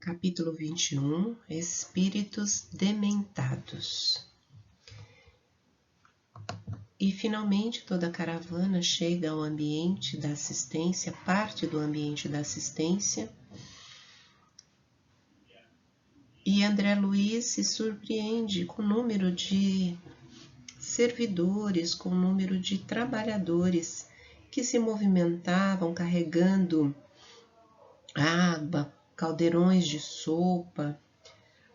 Capítulo 21 – Espíritos dementados. E finalmente toda a caravana chega ao ambiente da assistência, parte do ambiente da assistência, e André Luiz se surpreende com o número de servidores, com o número de trabalhadores que se movimentavam carregando água, caldeirões de sopa,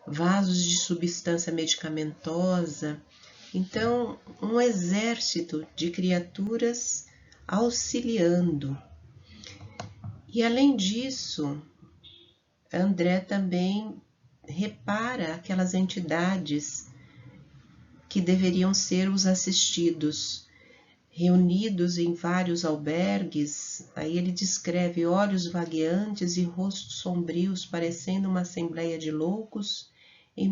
vasos de substância medicamentosa. Então, um exército de criaturas auxiliando. E além disso, André também repara aquelas entidades que deveriam ser os assistidos, reunidos em vários albergues. Aí ele descreve olhos vagueantes e rostos sombrios, parecendo uma assembleia de loucos em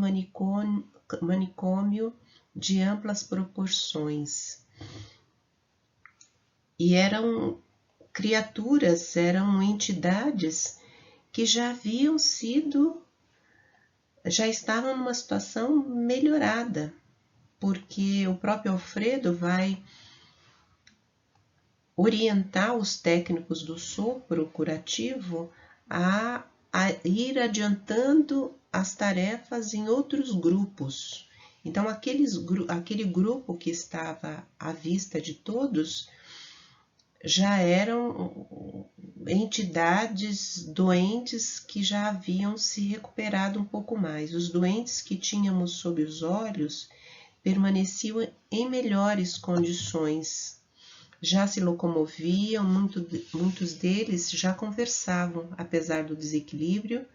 manicômio de amplas proporções. E eram criaturas, eram entidades que já estavam numa situação melhorada, porque o próprio Alfredo vai orientar os técnicos do sopro curativo a ir adiantando as tarefas em outros grupos. Então, aquele grupo que estava à vista de todos já eram entidades doentes que já haviam se recuperado um pouco mais. Os doentes que tínhamos sob os olhos permaneciam em melhores condições. Já se locomoviam, muitos deles já conversavam, apesar do desequilíbrio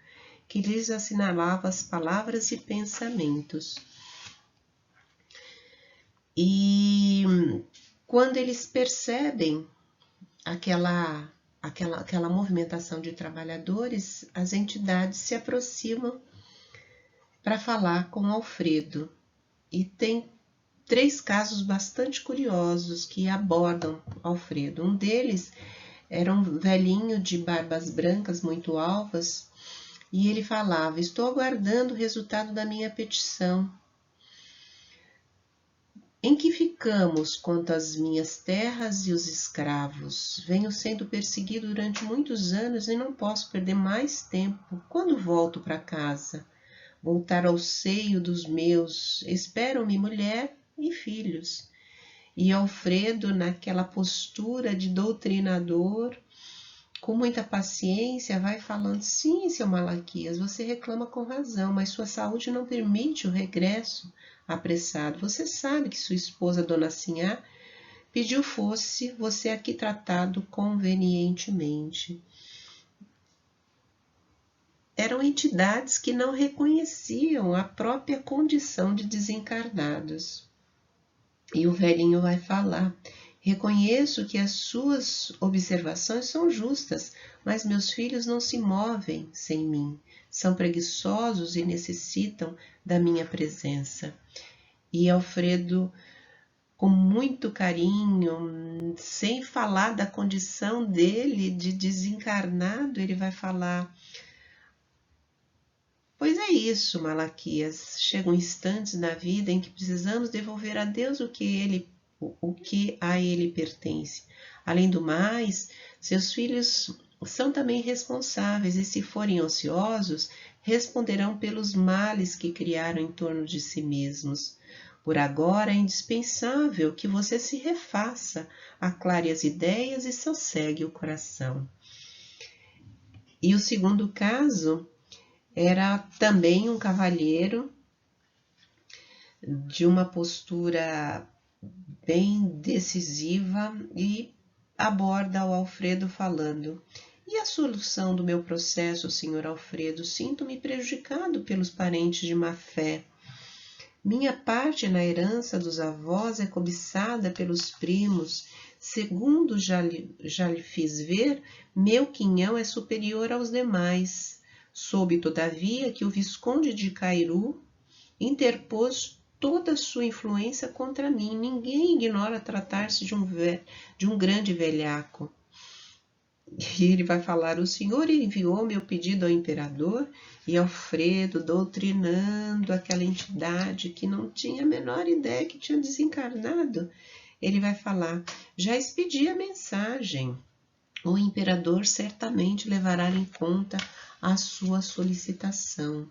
que lhes assinalava as palavras e pensamentos. E quando eles percebem aquela movimentação de trabalhadores, as entidades se aproximam para falar com Alfredo. E tem 3 casos bastante curiosos que abordam Alfredo. Um deles era um velhinho de barbas brancas muito alvas, e ele falava: estou aguardando o resultado da minha petição. Em que ficamos quanto às minhas terras e os escravos? Venho sendo perseguido durante muitos anos e não posso perder mais tempo. Quando volto para casa? Voltar ao seio dos meus, esperam-me mulher e filhos. E Alfredo, naquela postura de doutrinador, com muita paciência, vai falando: sim, seu Malaquias, você reclama com razão, mas sua saúde não permite o regresso apressado. Você sabe que sua esposa, Dona Sinhá, pediu fosse você aqui tratado convenientemente. Eram entidades que não reconheciam a própria condição de desencarnados. E o velhinho vai falar: reconheço que as suas observações são justas, mas meus filhos não se movem sem mim. São preguiçosos e necessitam da minha presença. E Alfredo, com muito carinho, sem falar da condição dele de desencarnado, ele vai falar: pois é isso, Malaquias, chegam instantes na vida em que precisamos devolver a Deus o que a ele pertence. Além do mais, seus filhos são também responsáveis e, se forem ociosos, responderão pelos males que criaram em torno de si mesmos. Por agora é indispensável que você se refaça, aclare as ideias e sossegue o coração. E o segundo caso era também um cavalheiro de uma postura bem decisiva e aborda o Alfredo falando: e a solução do meu processo, senhor Alfredo? Sinto-me prejudicado pelos parentes de má fé. Minha parte na herança dos avós é cobiçada pelos primos. Segundo já lhe fiz ver, meu quinhão é superior aos demais. Soube, todavia, que o Visconde de Cairu interpôs toda a sua influência contra mim. Ninguém ignora tratar-se de um grande velhaco. E ele vai falar: o senhor enviou meu pedido ao imperador? E Alfredo, doutrinando aquela entidade que não tinha a menor ideia que tinha desencarnado, ele vai falar: já expedi a mensagem. O imperador certamente levará em conta a sua solicitação.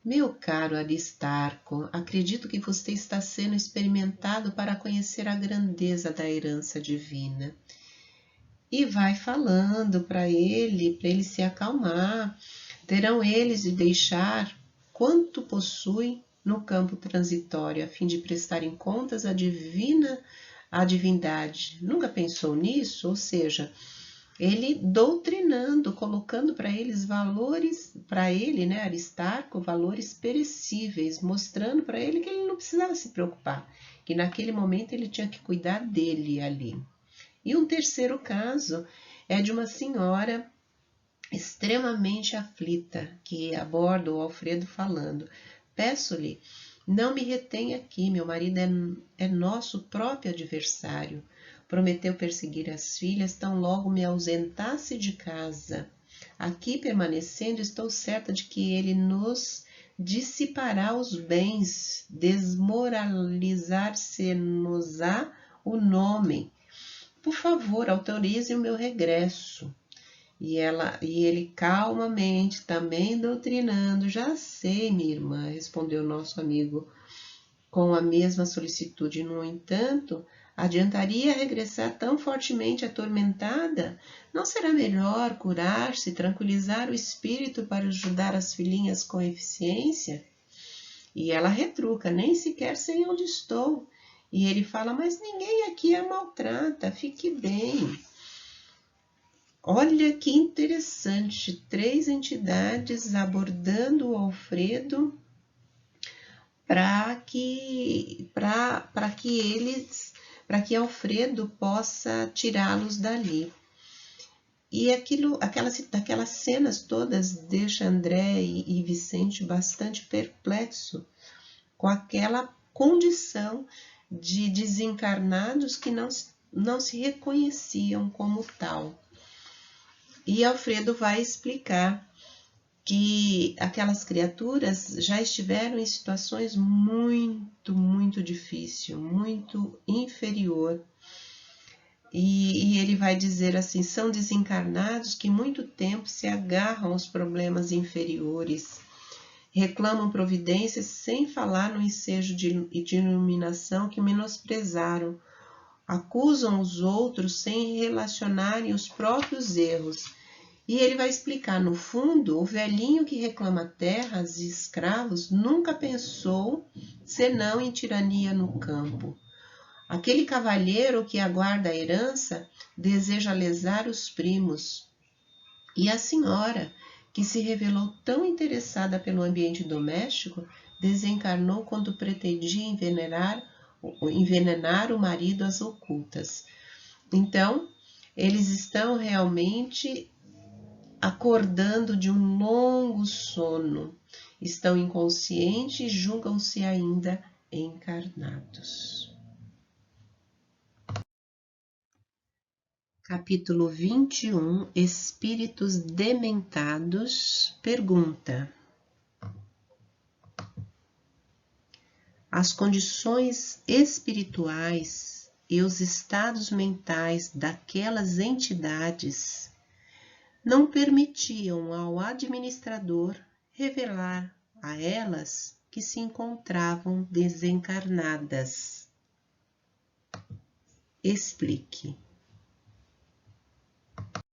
Meu caro Aristarco, acredito que você está sendo experimentado para conhecer a grandeza da herança divina. E vai falando para ele se acalmar. Terão eles de deixar quanto possui no campo transitório, a fim de prestarem contas à divindade. Nunca pensou nisso? Ou seja, ele doutrinando, colocando para eles valores, para ele, né, Aristarco, valores perecíveis, mostrando para ele que ele não precisava se preocupar, que naquele momento ele tinha que cuidar dele ali. E um terceiro caso é de uma senhora extremamente aflita, que aborda o Alfredo falando: peço-lhe, não me retenha aqui, meu marido é nosso próprio adversário. Prometeu perseguir as filhas tão logo me ausentasse de casa. Aqui permanecendo, estou certa de que ele nos dissipará os bens, desmoralizar-se-nos-á o nome. Por favor, autorize o meu regresso. E ele calmamente, também doutrinando: já sei, minha irmã, respondeu nosso amigo com a mesma solicitude. No entanto, adiantaria regressar tão fortemente atormentada? Não será melhor curar-se, tranquilizar o espírito para ajudar as filhinhas com eficiência? E ela retruca: nem sequer sei onde estou. E ele fala: mas ninguém aqui a maltrata, fique bem. Olha que interessante, 3 entidades abordando o Alfredo para que Alfredo possa tirá-los dali. E aquelas cenas todas deixa André e Vicente bastante perplexo com aquela condição de desencarnados que não se reconheciam como tal. E Alfredo vai explicar que aquelas criaturas já estiveram em situações muito, muito difíceis, muito inferior. E ele vai dizer assim: são desencarnados que muito tempo se agarram aos problemas inferiores, reclamam providências sem falar no ensejo de iluminação que menosprezaram, acusam os outros sem relacionarem os próprios erros. E ele vai explicar: no fundo, o velhinho que reclama terras e escravos nunca pensou senão em tirania no campo. Aquele cavalheiro que aguarda a herança deseja lesar os primos. E a senhora, que se revelou tão interessada pelo ambiente doméstico, desencarnou quando pretendia envenenar o marido às ocultas. Então, eles estão realmente acordando de um longo sono, estão inconscientes e julgam-se ainda encarnados. Capítulo 21. Espíritos dementados. Pergunta: as condições espirituais e os estados mentais daquelas entidades não permitiam ao administrador revelar a elas que se encontravam desencarnadas. Explique.